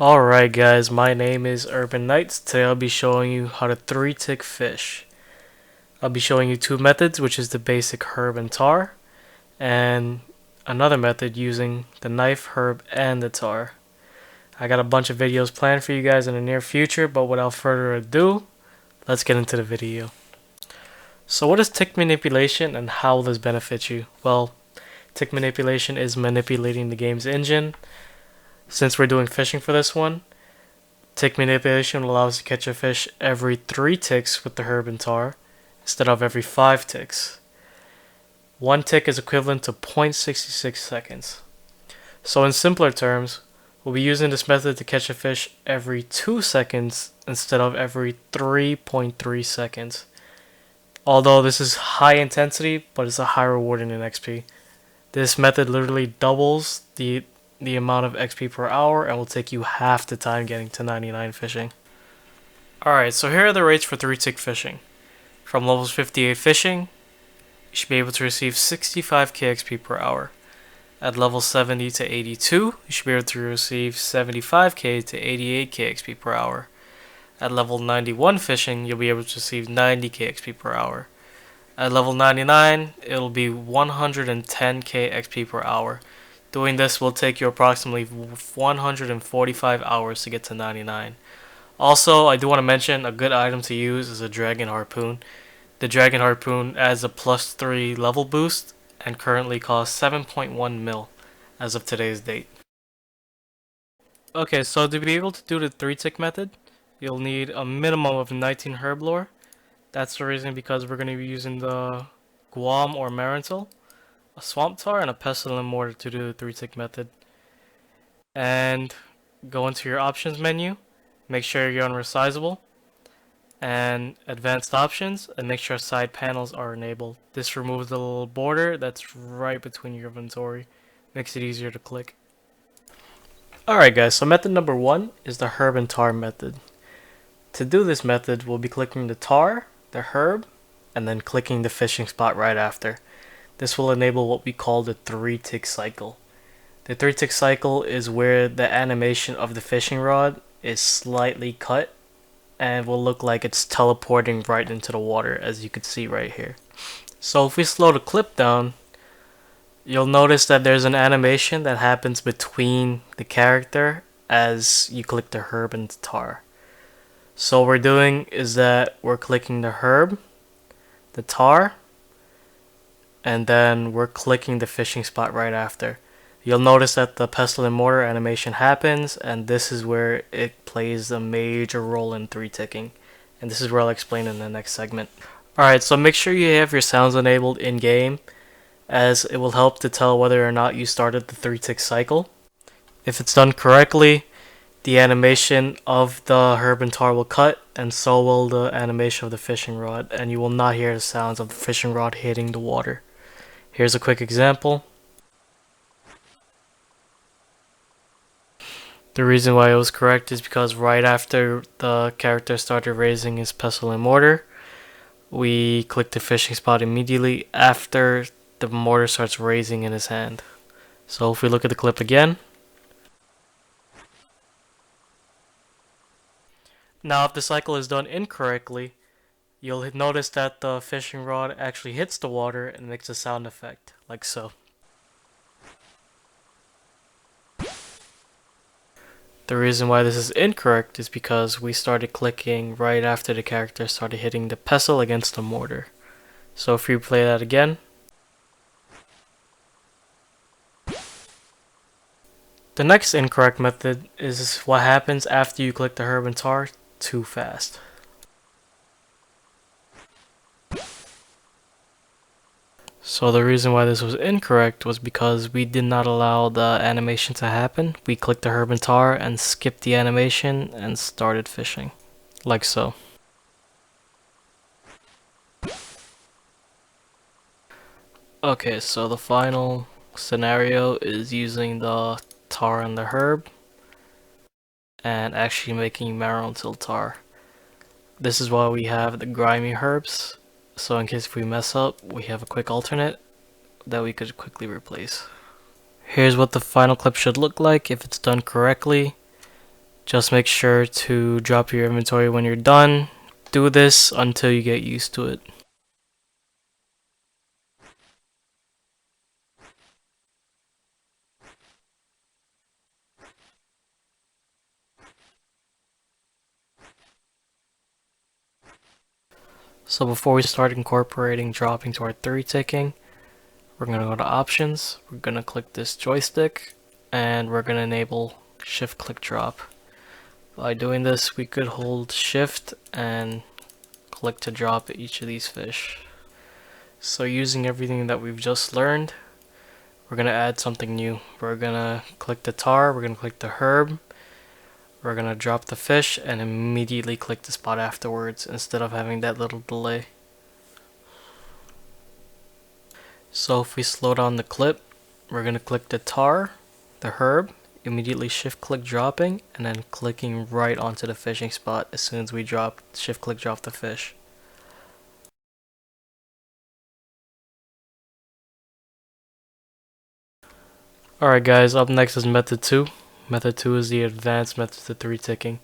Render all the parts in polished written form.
Alright guys, my name is UrbanNights. Today I'll be showing you how to 3-tick fish. I'll be showing you two methods, which is the basic herb and tar, and another method using the knife, herb, and the tar. I got a bunch of videos planned for you guys in the near future, but without further ado, let's get into the video. So what is tick manipulation and how will this benefit you? Well, tick manipulation is manipulating the game's engine. Since we're doing fishing for this one, tick manipulation allows you to catch a fish every 3 ticks with the herb and tar instead of every 5 ticks. 1 tick is equivalent to 0.66 seconds. So in simpler terms, we'll be using this method to catch a fish every 2 seconds instead of every 3.3 seconds. Although this is high intensity, but it's a high rewarding in XP. This method literally doubles the amount of XP per hour and will take you half the time getting to 99 fishing. Alright, so here are the rates for 3-tick fishing. From levels 58 fishing, you should be able to receive 65k XP per hour. At level 70 to 82, you should be able to receive 75k to 88k XP per hour. At level 91 fishing, you'll be able to receive 90k XP per hour. At level 99, it'll be 110k XP per hour. Doing this will take you approximately 145 hours to get to 99. Also, I do want to mention a good item to use is a dragon harpoon. The dragon harpoon adds a +3 level boost and currently costs 7.1 mil as of today's date. Okay, so to be able to do the 3-tick method, you'll need a minimum of 19 herb lore. That's the reason because we're going to be using the Guam or Marental, a swamp tar, and a pestle and mortar to do the 3-tick method. And go into your options menu, make sure you're on resizable, and advanced options, and make sure side panels are enabled. This removes the little border that's right between your inventory, makes it easier to click. Alright guys, so method number 1 is the herb and tar method. To do this method, we'll be clicking the tar, the herb, and then clicking the fishing spot right after. This will enable what we call the 3-tick cycle. The 3-tick cycle is where the animation of the fishing rod is slightly cut and will look like it's teleporting right into the water, as you can see right here. So if we slow the clip down, you'll notice that there's an animation that happens between the character as you click the herb and the tar. So what we're doing is that we're clicking the herb, the tar, and then we're clicking the fishing spot right after. You'll notice that the pestle and mortar animation happens, and this is where it plays a major role in 3-ticking. And this is where I'll explain in the next segment. Alright, so make sure you have your sounds enabled in game, as it will help to tell whether or not you started the 3-tick cycle. If it's done correctly, the animation of the herb and tar will cut, and so will the animation of the fishing rod, and you will not hear the sounds of the fishing rod hitting the water. Here's a quick example. The reason why it was correct is because right after the character started raising his pestle and mortar, we clicked the fishing spot immediately after the mortar starts raising in his hand. So if we look at the clip again, now if the cycle is done incorrectly, you'll notice that the fishing rod actually hits the water and makes a sound effect, like so. The reason why this is incorrect is because we started clicking right after the character started hitting the pestle against the mortar. So if we play that again, the next incorrect method is what happens after you click the herb and tar too fast. So the reason why this was incorrect was because we did not allow the animation to happen. We clicked the herb and tar and skipped the animation and started fishing, like so. Okay, so the final scenario is using the tar and the herb and actually making Marental tar. This is why we have the grimy herbs. So in case if we mess up, we have a quick alternate that we could quickly replace. Here's what the final clip should look like if it's done correctly. Just make sure to drop your inventory when you're done. Do this until you get used to it. So before we start incorporating dropping to our 3 ticking, we're going to go to options, we're going to click this joystick, and we're going to enable shift-click drop. By doing this, we could hold shift and click to drop each of these fish. So using everything that we've just learned, we're going to add something new. We're going to click the tar, we're going to click the herb, we're going to drop the fish and immediately click the spot afterwards instead of having that little delay. So if we slow down the clip, we're going to click the tar, the herb, immediately shift click dropping, and then clicking right onto the fishing spot as soon as we shift click drop the fish. Alright guys, up next is method 2. Method 2 is the advanced method to 3 ticking.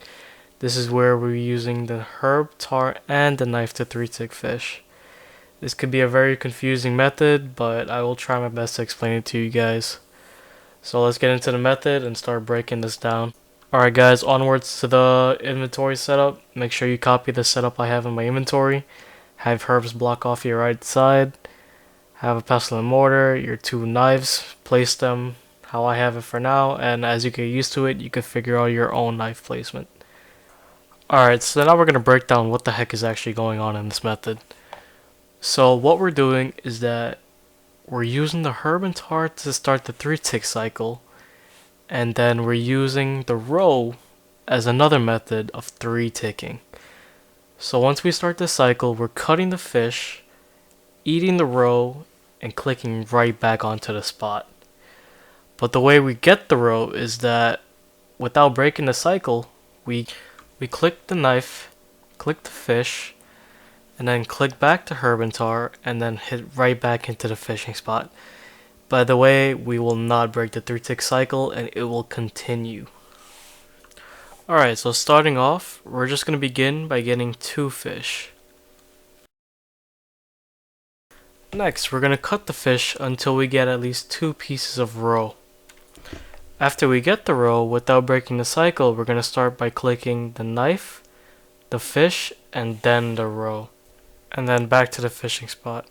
This is where we're using the herb, tar, and the knife to 3 tick fish. This could be a very confusing method, but I will try my best to explain it to you guys. So let's get into the method and start breaking this down. Alright guys, onwards to the inventory setup. Make sure you copy the setup I have in my inventory. Have herbs block off your right side. Have a pestle and mortar, your 2 knives. Place them how I have it for now, and as you get used to it, you can figure out your own knife placement. Alright, so now we're going to break down what the heck is actually going on in this method. So what we're doing is that we're using the herb and tar to start the 3 tick cycle, and then we're using the roe as another method of 3 ticking. So once we start the cycle, we're cutting the fish, eating the roe, and clicking right back onto the spot. But the way we get the roe is that without breaking the cycle, we click the knife, click the fish, and then click back to herb and tar, and then hit right back into the fishing spot. By the way, we will not break the 3 tick cycle, and it will continue. Alright, so starting off, we're just going to begin by getting 2 fish. Next, we're going to cut the fish until we get at least 2 pieces of roe. After we get the roe, without breaking the cycle, we're going to start by clicking the knife, the fish, and then the roe. And then back to the fishing spot.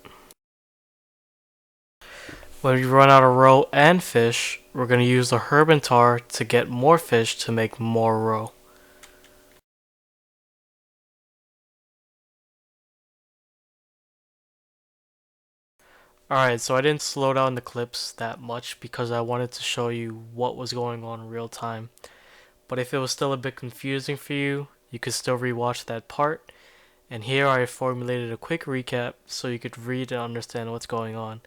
When we run out of roe and fish, we're going to use the herb and tar to get more fish to make more roe. Alright, so I didn't slow down the clips that much because I wanted to show you what was going on in real time. But if it was still a bit confusing for you, you could still rewatch that part. And here I formulated a quick recap so you could read and understand what's going on.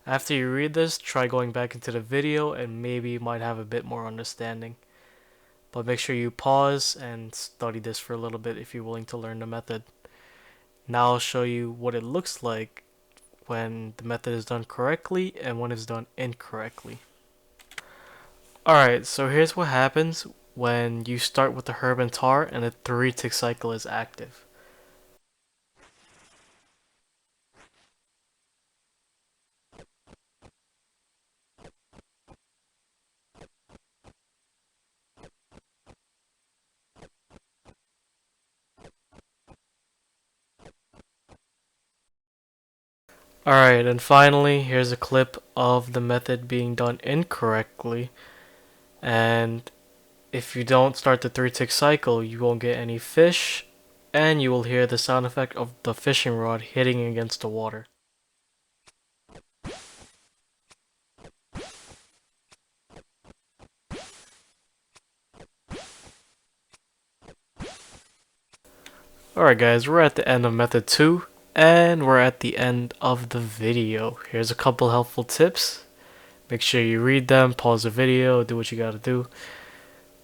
After you read this, try going back into the video and maybe you might have a bit more understanding. But make sure you pause and study this for a little bit if you're willing to learn the method. Now I'll show you what it looks like when the method is done correctly and when it's done incorrectly. Alright, so here's what happens when you start with the herb and tar and the 3 tick cycle is active. Alright, and finally, here's a clip of the method being done incorrectly. And if you don't start the 3 tick cycle, you won't get any fish, and you will hear the sound effect of the fishing rod hitting against the water. Alright guys, we're at the end of method 2. And we're at the end of the video. Here's a couple helpful tips. Make sure you read them, pause the video, do what you gotta do.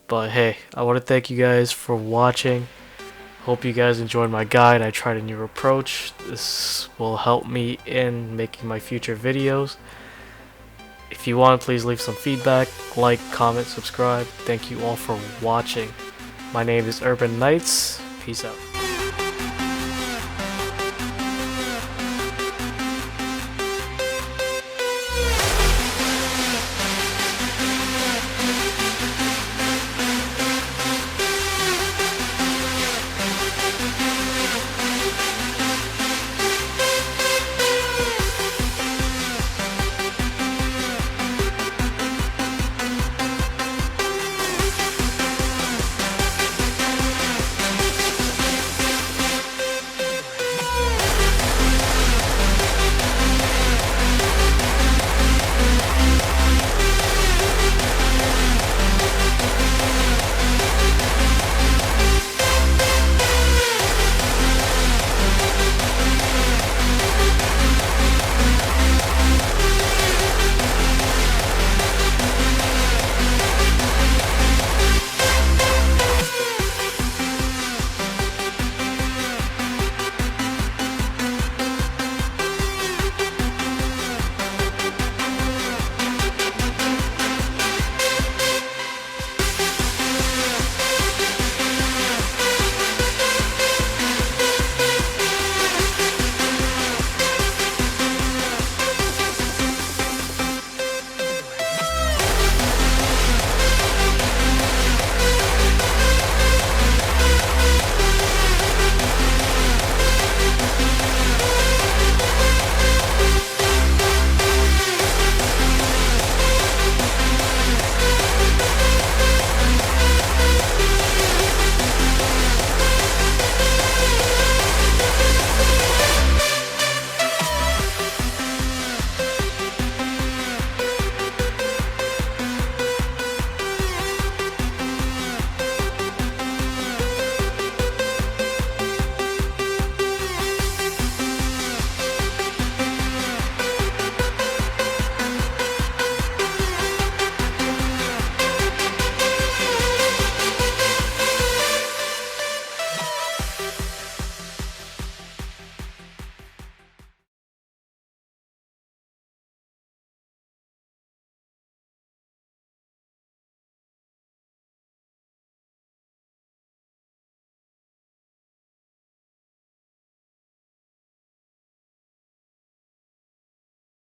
But hey, I want to thank you guys for watching. Hope you guys enjoyed my guide. I tried a new approach. This will help me in making my future videos. If you want, please leave some feedback, like, comment, subscribe. Thank you all for watching. My name is UrbanNights. Peace out.